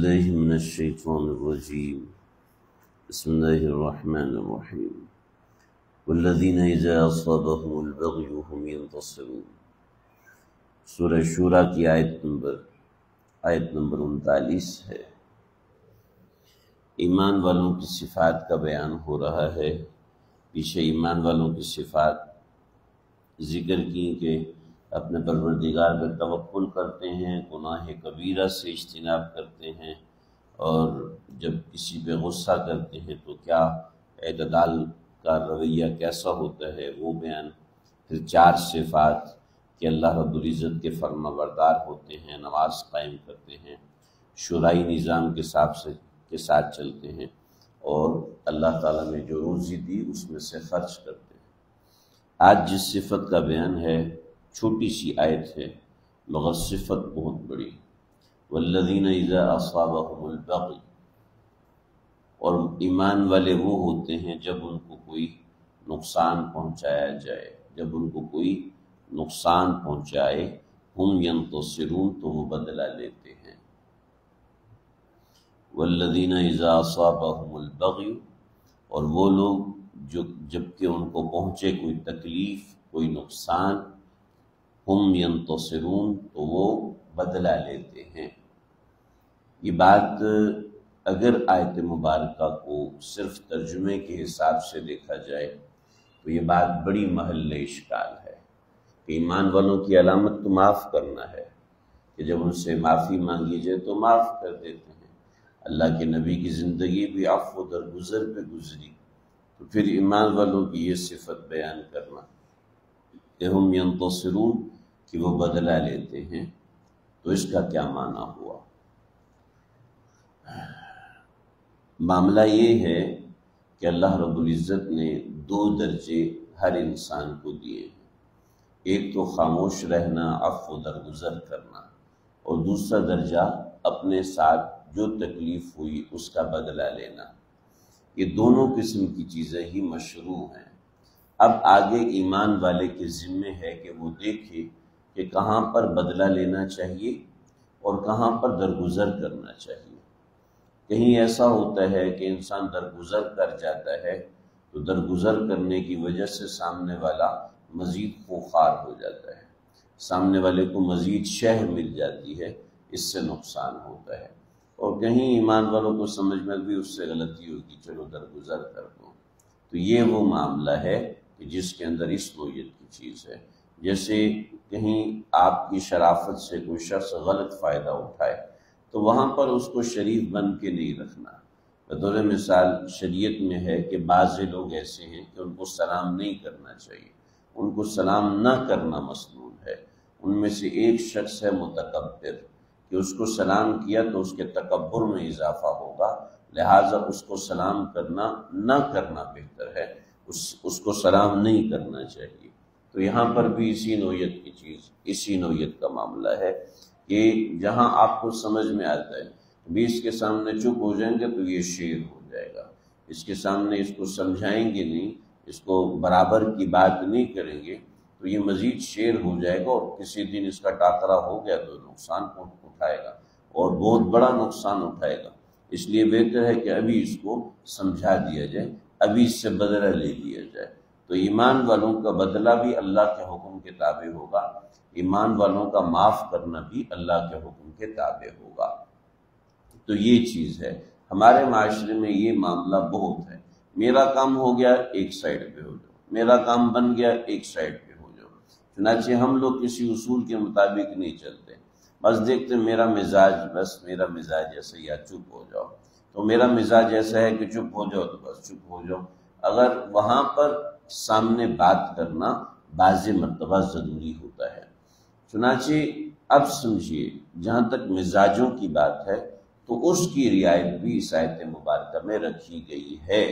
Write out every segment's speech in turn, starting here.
باللہ من الشیطان الرجیم بسم اللہ الرحمن الرحیم والذین اذا اصابهم البغی هم ينتصرون۔ سورہ شورى کی آیت نمبر 39 ہے۔ ایمان والوں کی صفات کا بیان ہو رہا ہے۔ پیچھے ایمان والوں کی صفات ذکر کی کہ اپنے پروردگار پر توکل کرتے ہیں، گناہ کبیرہ سے اجتناب کرتے ہیں، اور جب کسی پہ غصہ کرتے ہیں تو کیا اعتدال کا رویہ کیسا ہوتا ہے وہ بیان۔ پھر 4 صفات کہ اللہ رب العزت کے فرما بردار ہوتے ہیں، نماز قائم کرتے ہیں، شرعی نظام کے ساتھ چلتے ہیں، اور اللہ تعالیٰ نے جو روزی دی اس میں سے خرچ کرتے ہیں۔ آج جس صفت کا بیان ہے چھوٹی سی آیت ہے، مگر صفت بہت بڑی۔ والذین اذا اصابهم البغی، اور ایمان والے وہ ہوتے ہیں جب ان کو کوئی نقصان پہنچایا جائے، جب ان کو کوئی نقصان پہنچائے، ہم ینتصرون، تو وہ بدلہ لیتے ہیں۔ والذین اذا اصابهم البغی، اور وہ لوگ جو جب کہ ان کو پہنچے کوئی تکلیف، کوئی نقصان، ہم ینتصرون، تو وہ بدلہ لیتے ہیں۔ یہ بات اگر آیت مبارکہ کو صرف ترجمے کے حساب سے دیکھا جائے تو یہ بات بڑی محل اشکال ہے کہ ایمان والوں کی علامت تو معاف کرنا ہے، کہ جب ان سے معافی مانگی جائے تو معاف کر دیتے ہیں۔ اللہ کے نبی کی زندگی بھی عفو درگزر پہ گزری، تو پھر ایمان والوں کی یہ صفت بیان کرنا کہ ہم ینتصرون، کہ وہ بدلہ لیتے ہیں، تو اس کا کیا معنی ہوا؟ معاملہ یہ ہے کہ اللہ رب العزت نے 2 درجے ہر انسان کو دیے ہیں۔ ایک تو خاموش رہنا، عفو درگزر کرنا، اور دوسرا درجہ اپنے ساتھ جو تکلیف ہوئی اس کا بدلہ لینا۔ یہ دونوں قسم کی چیزیں ہی مشروع ہیں۔ اب آگے ایمان والے کے ذمے ہے کہ وہ دیکھے کہ کہاں پر بدلہ لینا چاہیے اور کہاں پر درگزر کرنا چاہیے۔ کہیں ایسا ہوتا ہے کہ انسان درگزر کر جاتا ہے تو درگزر کرنے کی وجہ سے سامنے والا مزید خوخار ہو جاتا ہے، سامنے والے کو مزید شہ مل جاتی ہے، اس سے نقصان ہوتا ہے۔ اور کہیں ایمان والوں کو سمجھ میں بھی اس سے غلطی ہوگی، چلو درگزر کر دو۔ تو یہ وہ معاملہ ہے کہ جس کے اندر اس نوعیت کی چیز ہے۔ جیسے کہیں آپ کی شرافت سے کوئی شخص غلط فائدہ اٹھائے تو وہاں پر اس کو شریف بن کے نہیں رکھنا۔ بطور مثال شریعت میں ہے کہ بعض لوگ ایسے ہیں کہ ان کو سلام نہیں کرنا چاہیے، ان کو سلام نہ کرنا مسنون ہے۔ ان میں سے ایک شخص ہے متکبر، کہ اس کو سلام کیا تو اس کے تکبر میں اضافہ ہوگا، لہٰذا اس کو سلام کرنا نہ کرنا بہتر ہے، اس کو سلام نہیں کرنا چاہیے۔ تو یہاں پر بھی اسی نوعیت کی چیز، اسی نوعیت کا معاملہ ہے کہ جہاں آپ کو سمجھ میں آتا ہے بھی اس کے سامنے چپ ہو جائیں گے تو یہ شیر ہو جائے گا، اس کے سامنے اس کو سمجھائیں گے نہیں، اس کو برابر کی بات نہیں کریں گے تو یہ مزید شیر ہو جائے گا، اور کسی دن اس کا ٹاکرا ہو گیا تو نقصان اٹھائے گا، اور بہت بڑا نقصان اٹھائے گا۔ اس لیے بہتر ہے کہ ابھی اس کو سمجھا دیا جائے، ابھی اس سے بدلہ لے لیا جائے۔ تو ایمان والوں کا بدلہ بھی اللہ کے حکم کے تابع ہوگا، ایمان والوں کا معاف کرنا بھی اللہ کے حکم کے تابع ہوگا۔ تو یہ چیز ہے، ہمارے معاشرے میں یہ معاملہ بہت ہے۔ میرا کام ہو گیا ایک سائڈ پہ ہو جاؤ، میرا کام بن گیا ایک سائڈ پہ ہو جاؤ۔ چنانچہ ہم لوگ کسی اصول کے مطابق نہیں چلتے، بس دیکھتے میرا مزاج ایسا، یا چپ ہو جاؤ، تو میرا مزاج ایسا ہے کہ چپ ہو جاؤ تو بس چپ ہو جاؤ۔ اگر وہاں پر سامنے بات کرنا بعض مرتبہ ضروری ہوتا ہے۔ چنانچہ اب سمجھیے جہاں تک مزاجوں کی بات ہے تو اس کی رعایت بھی اس آیت مبارکہ میں رکھی گئی ہے۔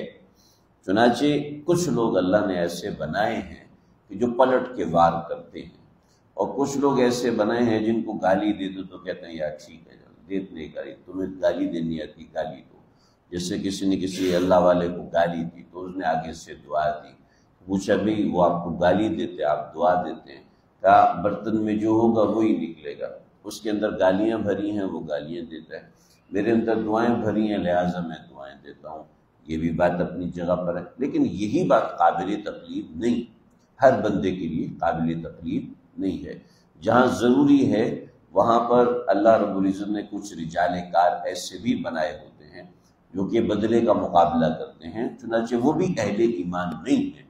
چنانچہ کچھ لوگ اللہ نے ایسے بنائے ہیں کہ جو پلٹ کے وار کرتے ہیں، اور کچھ لوگ ایسے بنائے ہیں جن کو گالی دے دو تو کہتے ہیں یار ٹھیک ہے، دیتے گالی، تمہیں گالی دینی آتی گالی دو۔ جیسے کسی نے کسی اللہ والے کو گالی دی تو اس نے آگے سے دعا دی، پوچھا بھی وہ آپ کو گالی دیتے آپ دعا دیتے ہیں؟ کہا برتن میں جو ہوگا وہی نکلے گا، اس کے اندر گالیاں بھری ہیں وہ گالیاں دیتا ہے۔ میرے اندر دعائیں بھری ہیں لہٰذا میں دعائیں دیتا ہوں، یہ بھی بات اپنی جگہ پر ہے، لیکن یہی بات قابل تقلید نہیں، ہر بندے کے لیے قابل تقلید نہیں ہے۔ جہاں ضروری ہے وہاں پر اللہ رب العزت نے کچھ رجال کار ایسے بھی بنائے ہوتے ہیں جو کہ بدلے کا مقابلہ کرتے ہیں، چنانچہ وہ بھی اہل ایمان نہیں ہے۔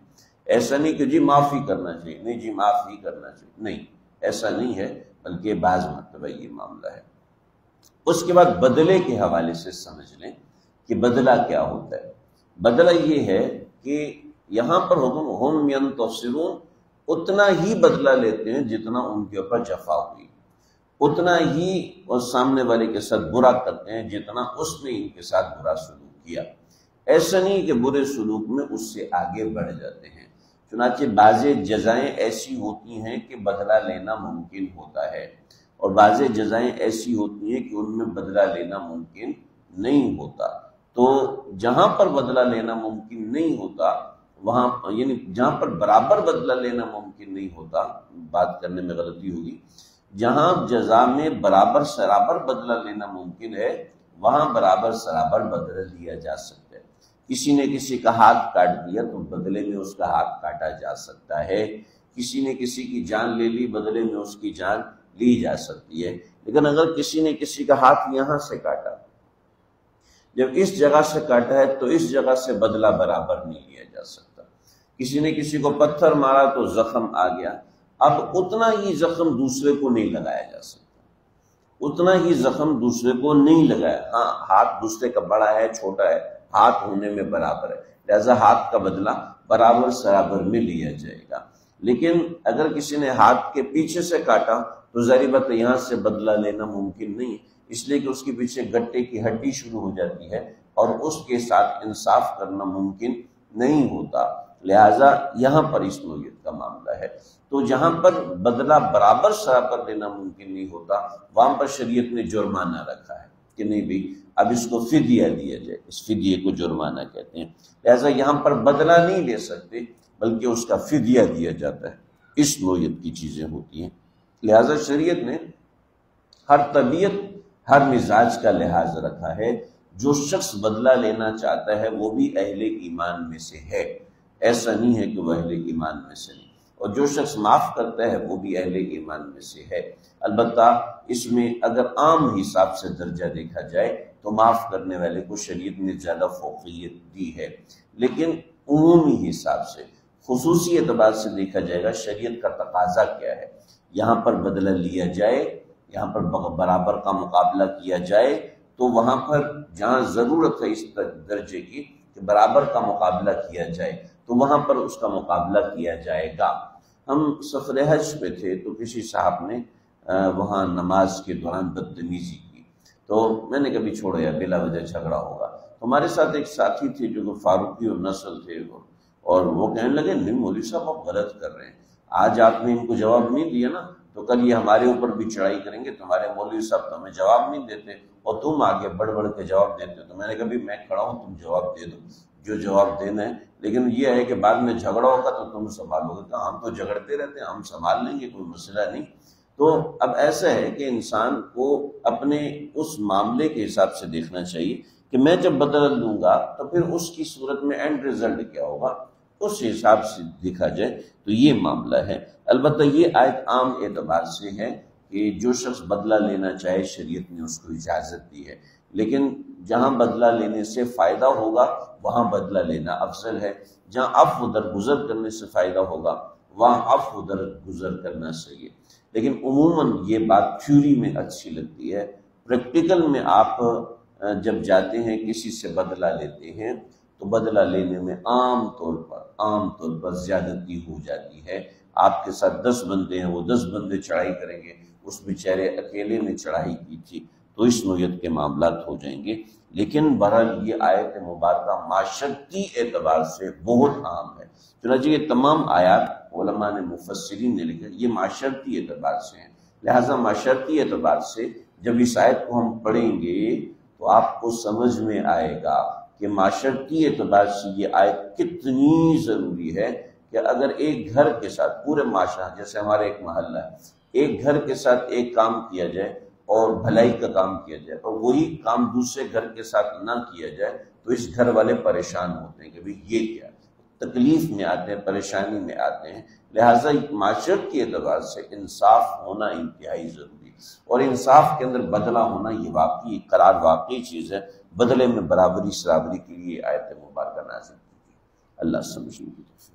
ایسا نہیں کہ جی معافی کرنا چاہیے، نہیں جی معافی کرنا چاہیے، نہیں، ایسا نہیں ہے، بلکہ بعض مرتبہ یہ معاملہ ہے۔ اس کے بعد بدلے کے حوالے سے سمجھ لیں کہ بدلہ کیا ہوتا ہے۔ بدلہ یہ ہے کہ یہاں پر حکم ہم ینتصرون، اتنا ہی بدلہ لیتے ہیں جتنا ان کے اوپر جفا ہوئی، اتنا ہی اور سامنے والے کے ساتھ برا کرتے ہیں جتنا اس نے ان کے ساتھ برا سلوک کیا۔ ایسا نہیں کہ برے سلوک میں اس سے آگے بڑھ جاتے ہیں، چنانچہ بعض جزائیں ایسی ہوتی ہیں کہ بدلہ لینا ممکن ہوتا ہے، اور بعض جزائیں ایسی ہوتی ہیں کہ ان میں بدلہ لینا ممکن نہیں ہوتا۔ تو جہاں پر بدلہ لینا ممکن نہیں ہوتا وہاں، یعنی جہاں پر برابر بدلہ لینا ممکن نہیں ہوتا، بات کرنے میں غلطی ہوگی، جہاں جزا میں برابر سرابر بدلہ لینا ممکن ہے وہاں برابر سرابر بدلہ لیا جا سکتا ہے۔ کسی نے کسی کا ہاتھ کاٹ دیا تو بدلے میں اس کا ہاتھ کاٹا جا سکتا ہے، کسی نے کسی کی جان لے لی بدلے میں اس کی جان لی جا سکتی ہے، لیکن اگر کسی نے کسی کا ہاتھ یہاں سے کاٹا، جب اس جگہ سے کاٹا ہے تو اس جگہ سے بدلہ برابر نہیں لیا جا سکتا۔ کسی نے کسی کو پتھر مارا تو زخم آ گیا، اب اتنا ہی زخم دوسرے کو نہیں لگایا جا سکتا، اتنا ہی زخم دوسرے کو نہیں لگایا۔ ہاں، ہاتھ دوسرے کا بڑا ہے چھوٹا ہے، ہاتھ ہونے میں برابر ہے، لہذا ہاتھ کا بدلہ برابر سرابر میں لیا جائے گا۔ لیکن اگر کسی نے ہاتھ کے پیچھے سے کاٹا تو ظاہر بات یہاں سے بدلہ لینا ممکن نہیں، اس لیے کہ اس کے پیچھے گٹے کی ہڈی شروع ہو جاتی ہے اور اس کے ساتھ انصاف کرنا ممکن نہیں ہوتا، لہذا یہاں پر اس نوعیت کا معاملہ ہے۔ تو جہاں پر بدلہ برابر سرابر لینا ممکن نہیں ہوتا وہاں پر شریعت نے جرمانہ رکھا ہے کہ نہیں بھی اب اس کو فدیہ دیا جائے، اس فدیے کو جرمانہ کہتے ہیں، لہذا یہاں پر بدلہ نہیں لے سکتے بلکہ اس کا فدیہ دیا جاتا ہے، اس نوعیت کی چیزیں ہوتی ہیں۔ لہذا شریعت نے ہر طبیعت ہر مزاج کا لحاظ رکھا ہے، جو شخص بدلہ لینا چاہتا ہے وہ بھی اہل ایمان میں سے ہے، ایسا نہیں ہے کہ وہ اہل ایمان میں سے نہیں، اور جو شخص معاف کرتا ہے وہ بھی اہل ایمان میں سے ہے۔ البتہ اس میں اگر عام حساب سے درجہ دیکھا جائے تو معاف کرنے والے کو شریعت نے زیادہ فوقیت دی ہے، لیکن عمومی حساب سے خصوصی اعتبار سے دیکھا جائے گا شریعت کا تقاضا کیا ہے، یہاں پر بدلہ لیا جائے، یہاں پر برابر کا مقابلہ کیا جائے، تو وہاں پر جہاں ضرورت ہے اس درجے کی کہ برابر کا مقابلہ کیا جائے تو وہاں پر اس کا مقابلہ کیا جائے گا۔ ہم سفر حج پہ تھے تو کسی صاحب نے وہاں نماز کے دوران بدتمیزی کی، تو میں نے کبھی چھوڑا یا بلا وجہ جھگڑا ہوگا، ہمارے ساتھ ایک ساتھی تھے جو فاروقی اور نسل تھے، اور وہ کہنے لگے نہیں مولوی صاحب آپ غلط کر رہے ہیں، آج آپ نے ان کو جواب نہیں دیا نا تو کل یہ ہمارے اوپر بھی چڑھائی کریں گے، تمہارے مولوی صاحب تو ہمیں جواب نہیں دیتے اور تم آگے بڑھ بڑھ کے جواب دیتے ہو۔ تو میں نے کہا میں کھڑا ہوں، تم جواب دے دو جو جواب دینا ہے، لیکن یہ ہے کہ بعد میں جھگڑا ہوگا تو تم سنبھالو گے، کہ ہم تو جھگڑتے رہتے ہیں، ہم سنبھال لیں گے، کوئی مسئلہ نہیں۔ تو اب ایسا ہے کہ انسان کو اپنے اس معاملے کے حساب سے دیکھنا چاہیے کہ میں جب بدل لوں گا تو پھر اس کی صورت میں اینڈ ریزلٹ کیا ہوگا، اس حساب سے دیکھا جائے تو یہ معاملہ ہے۔ البتہ یہ آیت عام اعتبار سے ہے کہ جو شخص بدلہ لینا چاہے شریعت نے اس کو اجازت دی ہے، لیکن جہاں بدلہ لینے سے فائدہ ہوگا وہاں بدلہ لینا افضل ہے، جہاں عفو درگزر کرنے سے فائدہ ہوگا وہاں عفو درگزر کرنا چاہیے۔ لیکن عموماً یہ بات تھیوری میں اچھی لگتی ہے، پریکٹیکل میں آپ جب جاتے ہیں کسی سے بدلہ لیتے ہیں تو بدلہ لینے میں عام طور پر زیادتی ہو جاتی ہے۔ آپ کے ساتھ 10 بندے ہیں، وہ 10 بندے چڑھائی کریں گے، اس بیچارے اکیلے نے چڑھائی کی تھی، تو اس نوعیت کے معاملات ہو جائیں گے۔ لیکن بہرحال یہ آیت مبارکہ معاشرتی اعتبار سے بہت عام ہے، چنانچہ یہ تمام آیات علماء نے مفسرین نے لکھا یہ معاشرتی اعتبار سے ہیں، لہٰذا معاشرتی اعتبار سے جب اس آیت کو ہم پڑھیں گے تو آپ کو سمجھ میں آئے گا کہ معاشرتی اعتبار سے یہ آیت کتنی ضروری ہے کہ اگر ایک گھر کے ساتھ پورے معاشرہ، جیسے ہمارا ایک محلہ ہے، ایک گھر کے ساتھ ایک کام کیا جائے اور بھلائی کا کام کیا جائے، اور وہی کام دوسرے گھر کے ساتھ نہ کیا جائے تو اس گھر والے پریشان ہوتے ہیں کہ بھئی یہ کیا، تکلیف میں آتے ہیں، پریشانی میں آتے ہیں۔ لہٰذا معاشرت کے اعتبار سے انصاف ہونا انتہائی ضروری ہے، اور انصاف کے اندر بدلہ ہونا یہ واقعی قرار واقعی چیز ہے۔ بدلے میں برابری سرابری کے لیے آیت مبارکہ نازل کی۔ اللہ سمجھنے کی توفیق۔